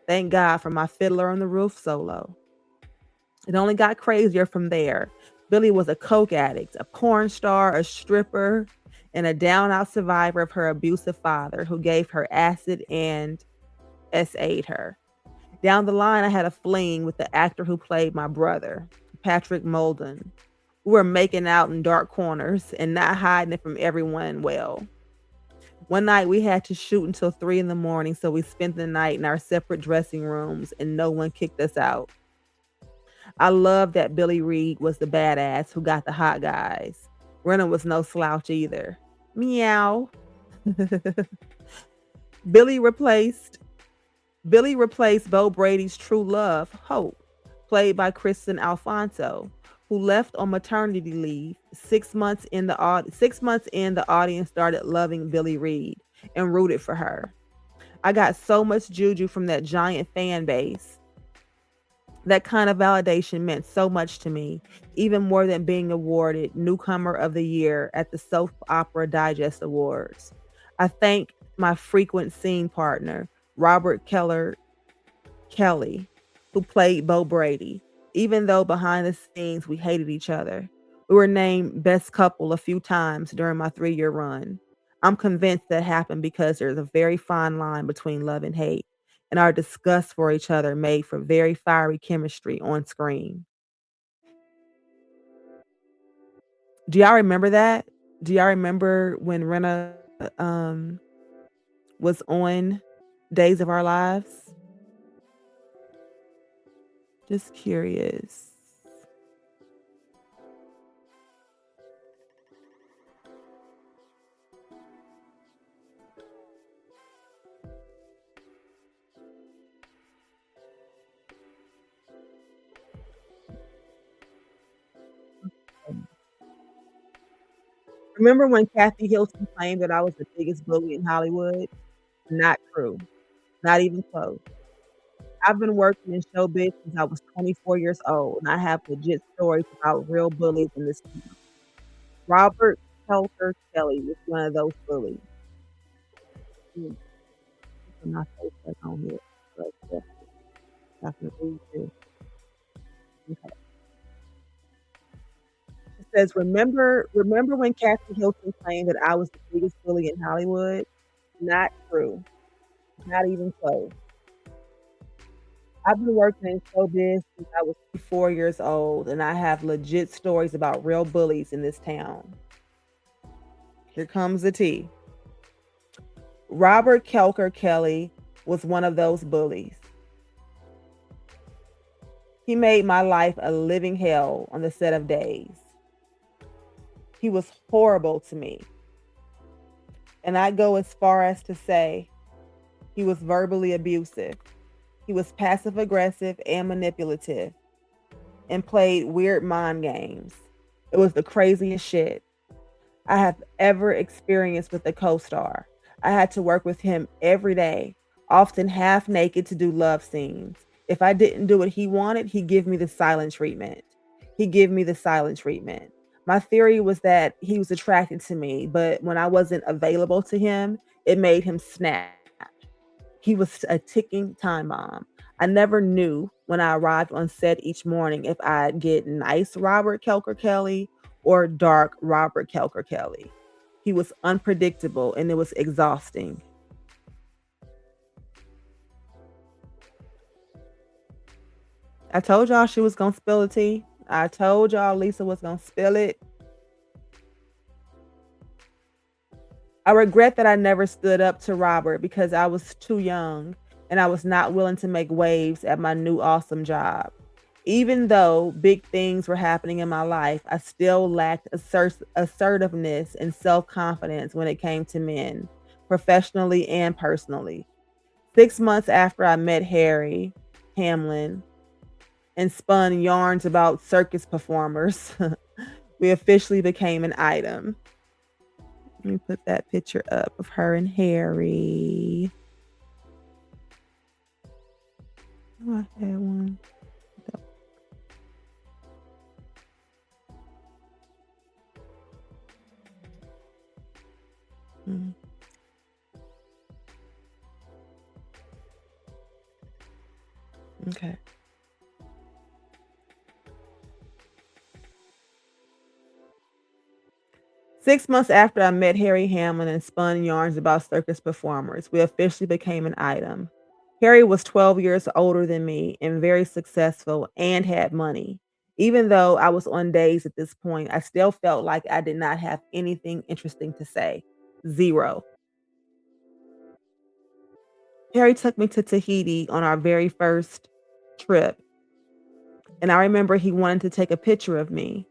Thank God for my Fiddler on the Roof solo. It only got crazier from there. Billy was a coke addict, a porn star, a stripper, and a down out survivor of her abusive father who gave her acid and SA'd her. Down the line, I had a fling with the actor who played my brother, Patrick Mulden. We were making out in dark corners and not hiding it from everyone well. One night we had to shoot until 3 in the morning, so we spent the night in our separate dressing rooms and no one kicked us out. I love that Billy Reed was the badass who got the hot guys. Rinna was no slouch either. Meow. Billy replaced Billy replaced Bo Brady's true love, Hope, played by Kristen Alfonso, who left on maternity leave. 6 months in, the audience started loving Billy Reed and rooted for her. I got so much juju from that giant fan base. That kind of validation meant so much to me, even more than being awarded Newcomer of the Year at the Soap Opera Digest Awards. I thank my frequent scene partner, Robert Kelly, who played Bo Brady. Even though behind the scenes we hated each other, we were named best couple a few times during my 3-year run. I'm convinced that happened because there's a very fine line between love and hate, and our disgust for each other made for very fiery chemistry on screen. Do y'all remember that? Do y'all remember when Renna um, was on Days of Our Lives? Just curious. Remember when Kathy Hilton claimed that I was the biggest bully in Hollywood? Not true. Not even close. I've been working in showbiz since I was 24 years old, and I have legit stories about real bullies in this town. Robert Kelker Kelly was one of those bullies. Mm, I'm not so stuck on here, but yeah, definitely too. Okay. It says, remember when Kathy Hilton claimed that I was the biggest bully in Hollywood? Not true. Not even close. I've been working in showbiz since I was 4 years old, and I have legit stories about real bullies in this town. Here comes the tea. Robert Kelker Kelly was one of those bullies. He made my life a living hell on the set of Days. He was horrible to me. And I go as far as to say he was verbally abusive. He was passive aggressive and manipulative and played weird mind games. It was the craziest shit I have ever experienced with a co star. I had to work with him every day, often half naked to do love scenes. If I didn't do what he wanted, he'd give me the silent treatment. He'd give me the silent treatment. My theory was that he was attracted to me, but when I wasn't available to him, it made him snap. He was a ticking time bomb. I never knew when I arrived on set each morning if I'd get nice Robert Kelker Kelly or dark Robert Kelker Kelly. He was unpredictable and it was exhausting. I told y'all she was gonna spill the tea. I told y'all Lisa was gonna spill it. I regret that I never stood up to Robert because I was too young and I was not willing to make waves at my new awesome job. Even though big things were happening in my life, I still lacked assertiveness and self confidence when it came to men, professionally and personally. 6 months after I met Harry Hamlin and spun yarns about circus performers, we officially became an item. Let me put that picture up of her and Harry. Oh, I had one. Mm, okay. 6 months after I met Harry Hamlin and spun yarns about circus performers, we officially became an item. Harry was 12 years older than me and very successful and had money. Even though I was on days at this point, I still felt like I did not have anything interesting to say. Zero. Harry took me to Tahiti on our very first trip, and I remember he wanted to take a picture of me.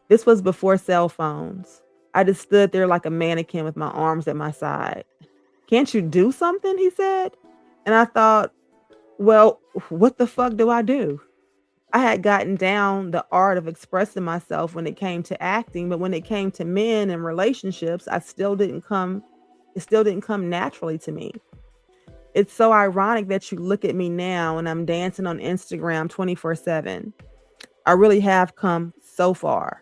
This was before cell phones. I just stood there like a mannequin with my arms at my side. "Can't you do something?" he said. And I thought, well, what the fuck do I do? I had gotten down the art of expressing myself when it came to acting, but when it came to men and relationships, it still didn't come naturally to me. It's so ironic that you look at me now and I'm dancing on Instagram 24/7. I really have come so far.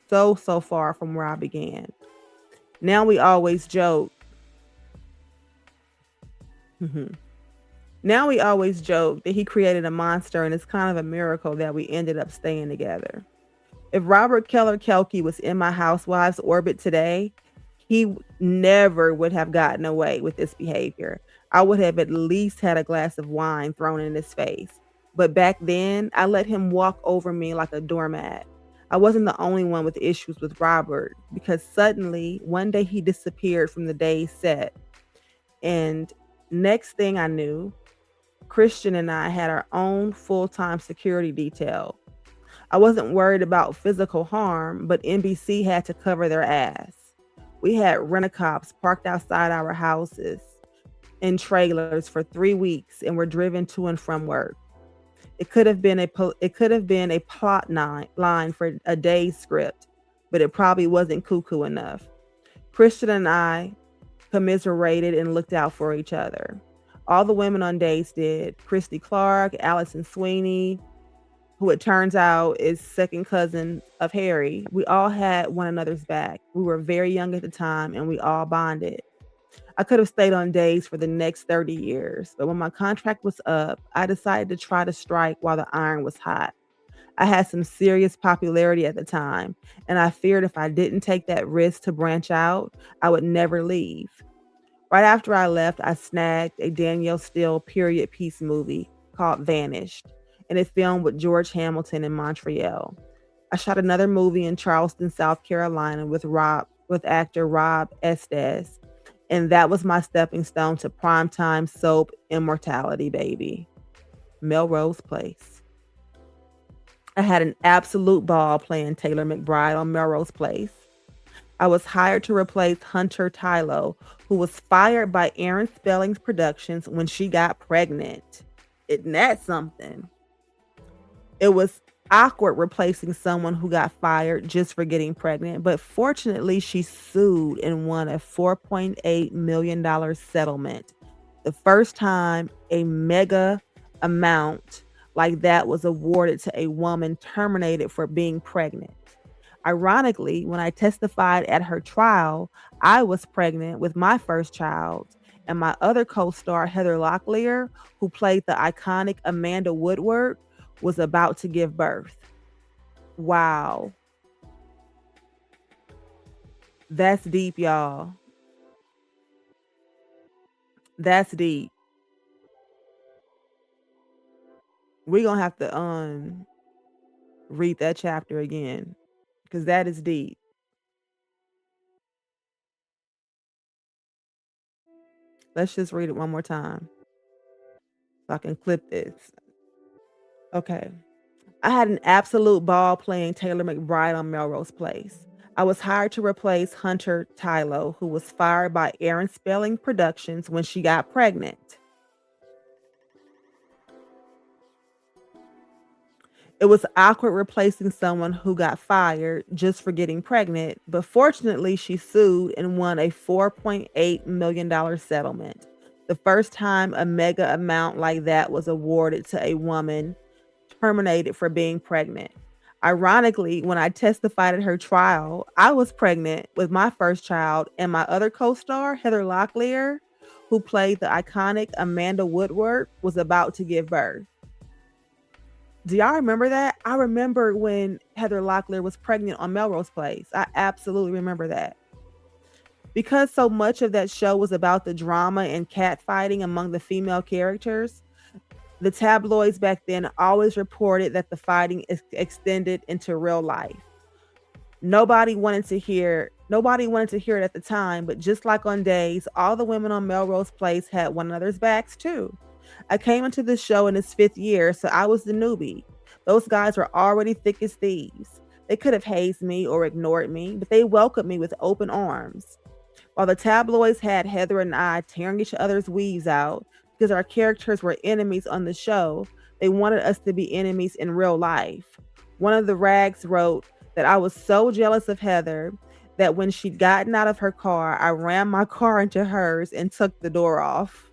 So far from where I began. Now we always joke. Mhm. Now we always joke that he created a monster and it's kind of a miracle that we ended up staying together. If Robert Keller Kelke was in my housewife's orbit today, never would have gotten away with this behavior. I would have at least had a glass of wine thrown in his face. But back then, I let him walk over me like a doormat. I wasn't the only one with issues with Robert because suddenly one day he disappeared from the day's set. And next thing I knew, Christian and I had our own full time security detail. I wasn't worried about physical harm, but NBC had to cover their ass. We had rent-a-cops parked outside our houses in trailers for 3 weeks and were driven to and from work. It could have been a line for a day's script, but it probably wasn't cuckoo enough. Christian and I commiserated and looked out for each other. All the women on days did. Christy Clark, Allison Sweeney, who it turns out is second cousin of Harry. We all had one another's back. We were very young at the time and we all bonded. I could have stayed on days for the next 30 years, but when my contract was up, I decided to try to strike while the iron was hot. I had some serious popularity at the time, and I feared if I didn't take that risk to branch out, I would never leave. Right after I left, I snagged a Danielle Steele period piece movie called Vanished, and it filmed with George Hamilton in Montreal. I shot another movie in Charleston, South Carolina with actor Rob Estes, and that was my stepping stone to primetime soap immortality, baby. Melrose Place. I had an absolute ball playing Taylor McBride on Melrose Place. I was hired to replace Hunter Tylo, who was fired by Aaron Spelling's Productions when she got pregnant. Isn't that something? It was awkward replacing someone who got fired just for getting pregnant, but fortunately, she sued and won a $4.8 million settlement. The first time a mega amount like that was awarded to a woman terminated for being pregnant. Ironically, when I testified at her trial, I was pregnant with my first child, and my other co star, Heather Locklear, who played the iconic Amanda Woodward, was about to give birth. Wow. That's deep, y'all. That's deep. We're gonna have to read that chapter again because that is deep. Let's just read it one more time so I can clip this. Okay. I had an absolute ball playing Taylor McBride on Melrose Place. I was hired to replace Hunter Tylo, who was fired by Aaron Spelling Productions when she got pregnant. It was awkward replacing someone who got fired just for getting pregnant, but fortunately, she sued and won a $4.8 million settlement. The first time a mega amount like that was awarded to a woman terminated for being pregnant. Ironically, when I testified at her trial, I was pregnant with my first child, and my other co star, Heather Locklear, who played the iconic Amanda Woodward, was about to give birth. Do y'all remember that? I remember when Heather Locklear was pregnant on Melrose Place. I absolutely remember that. Because so much of that show was about the drama and catfighting among the female characters, the tabloids back then always reported that the fighting extended into real life. Nobody wanted to hear it at the time, but just like on Days, all the women on Melrose Place had one another's backs too. I came into this show in its 5th year, so I was the newbie. Those guys were already thick as thieves. They could have hazed me or ignored me, but they welcomed me with open arms. While the tabloids had Heather and I tearing each other's weaves out because our characters were enemies on the show, they wanted us to be enemies in real life. One of the rags wrote that I was so jealous of Heather that when she'd gotten out of her car, I rammed my car into hers and took the door off.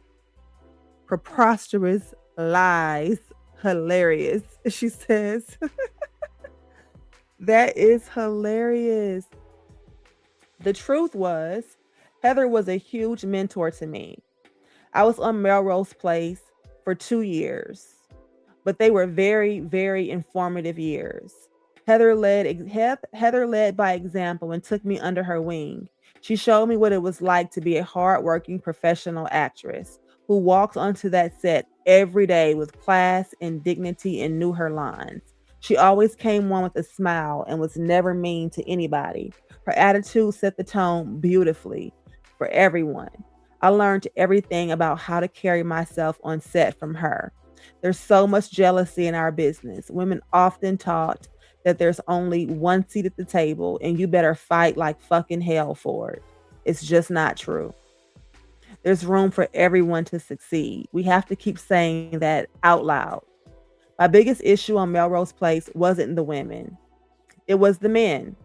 Preposterous lies. Hilarious, she says. That is hilarious. The truth was, Heather was a huge mentor to me. I was on Melrose Place for 2 years, but they were very, very informative years. Heather led by example and took me under her wing. She showed me what it was like to be a hardworking professional actress who walked onto that set every day with class and dignity and knew her lines. She always came on with a smile and was never mean to anybody. Her attitude set the tone beautifully for everyone. I learned everything about how to carry myself on set from her. There's so much jealousy in our business. Women often taught that there's only one seat at the table and you better fight like fucking hell for it. It's just not true. There's room for everyone to succeed. We have to keep saying that out loud. My biggest issue on Melrose Place wasn't the women, it was the men.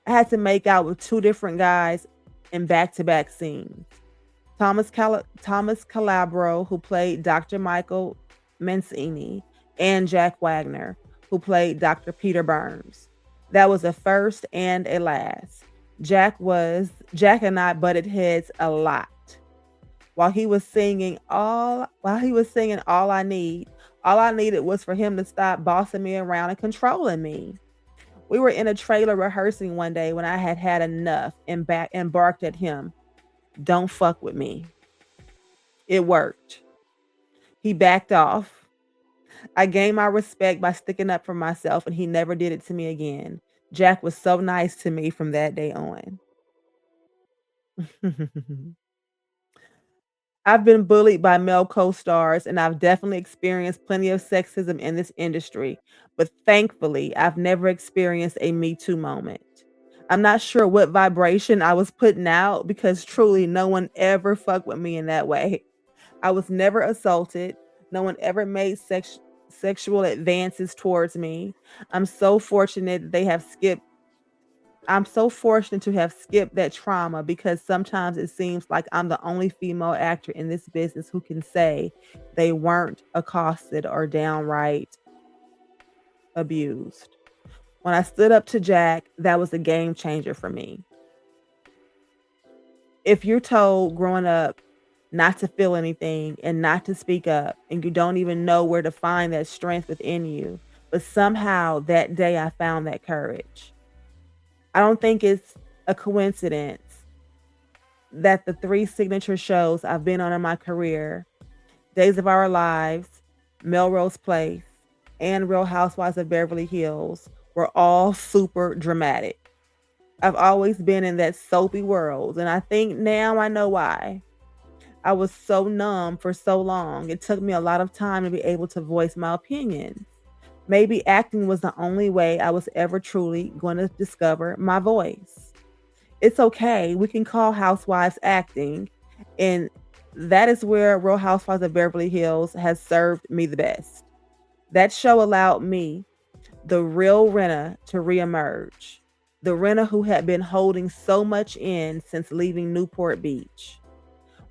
I had to make out with 2 different guys in back to back scenes. Thomas Calabro, who played Dr. Michael Mancini, and Jack Wagner, who played Dr. Peter Burns. That was a first and a last. Jack and I butted heads a lot. While he was singing all I needed was for him to stop bossing me around and controlling me. We were in a trailer rehearsing one day when I had had enough and barked at him, "Don't fuck with me." It worked. He backed off. I gained my respect by sticking up for myself, and he never did it to me again. Jack was so nice to me from that day on. I've been bullied by male co-stars, and I've definitely experienced plenty of sexism in this industry, but thankfully, I've never experienced a Me Too moment. I'm not sure what vibration I was putting out because truly no one ever fucked with me in that way. I was never assaulted. No one ever made sexual advances towards me. I'm so fortunate that they have skipped I'm so fortunate to have skipped that trauma because sometimes it seems like I'm the only female actor in this business who can say they weren't accosted or downright abused. When I stood up to Jack, that was a game changer for me. If you're told growing up not to feel anything and not to speak up, and you don't even know where to find that strength within you. But somehow that day I found that courage. I don't think it's a coincidence that the 3 signature shows I've been on in my career, Days of Our Lives, Melrose Place, and Real Housewives of Beverly Hills, were all super dramatic. I've always been in that soapy world, and I think now I know why. I was so numb for so long. It took me a lot of time to be able to voice my opinions. Maybe acting was the only way I was ever truly going to discover my voice. It's okay. We can call Housewives acting. And that is where Real Housewives of Beverly Hills has served me the best. That show allowed me, the real Rinna, to reemerge. The Rinna who had been holding so much in since leaving Newport Beach.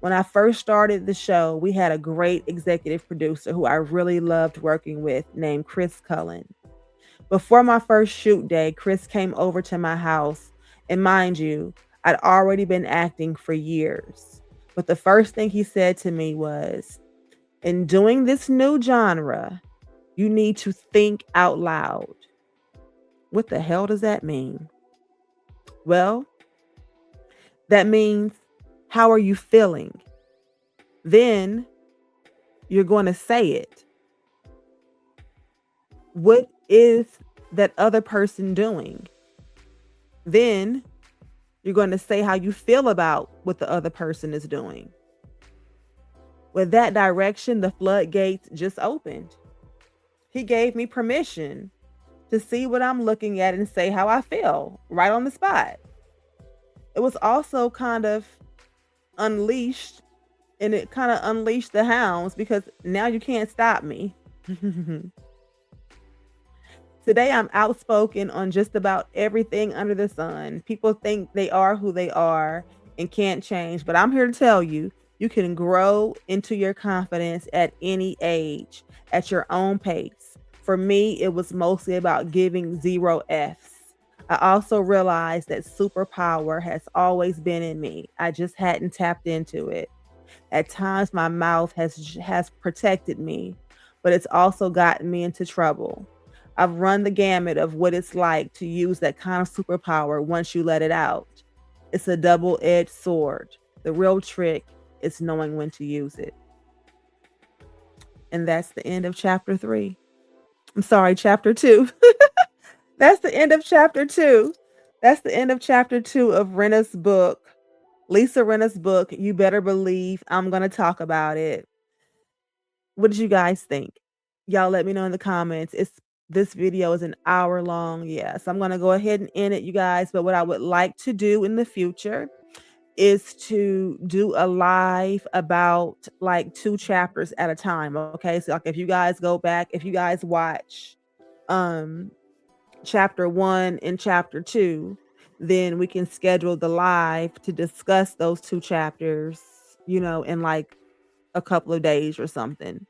When I first started the show, we had a great executive producer who I really loved working with named Chris Cullen. Before my first shoot day, Chris came over to my house, and mind you, I'd already been acting for years. But the first thing he said to me was, in doing this new genre, you need to think out loud. What the hell does that mean? Well, that means, how are you feeling? Then you're going to say it. What is that other person doing? Then you're going to say how you feel about what the other person is doing. With that direction, the floodgates just opened. He gave me permission to see what I'm looking at and say how I feel right on the spot. It was also kind of unleashed, and it kind of unleashed the hounds because now you can't stop me. Today, I'm outspoken on just about everything under the sun. People think they are who they are and can't change, but I'm here to tell you, you can grow into your confidence at any age, at your own pace. For me, it was mostly about giving 0 Fs. I also realized that superpower has always been in me. I just hadn't tapped into it. At times, my mouth has protected me, but it's also gotten me into trouble. I've run the gamut of what it's like to use that kind of superpower once you let it out. It's a double-edged sword. The real trick is knowing when to use it. And that's the end of chapter 3. I'm sorry, chapter 2. That's the end of chapter 2. That's the end of chapter 2 of Rinna's book. Lisa Rinna's book, You Better Believe I'm going to talk about it. What did you guys think? Y'all let me know in the comments. This video is an hour long. Yeah, so I'm going to go ahead and end it, you guys. But what I would like to do in the future is to do a live about like 2 chapters at a time. Okay, so like if you guys go back, if you guys watch chapter 1 and chapter 2, then we can schedule the live to discuss those 2 chapters, in like a couple of days or something,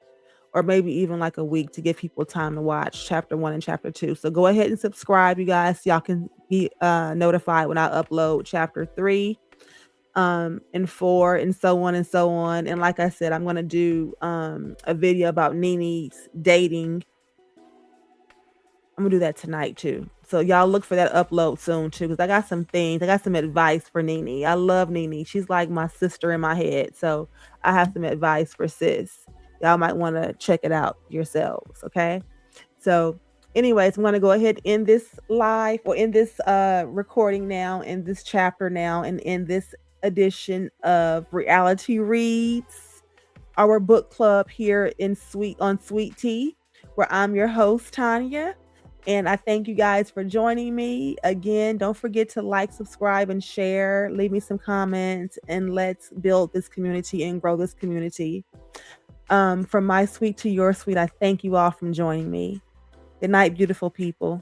or maybe even like a week to give people time to watch chapter 1 and chapter 2. So go ahead and subscribe, you guys, so y'all can be notified when I upload chapter 3 and 4 and so on and so on. And like I said, I'm going to do a video about Nene's dating. I'm gonna do that tonight too. So y'all look for that upload soon too, because I got some advice for Nene. I love Nene. She's like my sister in my head. So I have some advice for sis. Y'all might want to check it out yourselves. Okay. So anyways, I'm going to go ahead and end this live, or in this recording now, in this chapter now, and in this edition of Reality Reads, our book club here on Sweet Tea, where I'm your host, Tanya. And I thank you guys for joining me. Again, don't forget to like, subscribe, and share. Leave me some comments, and let's build this community and grow this community. From my sweet to your sweet, I thank you all for joining me. Good night, beautiful people.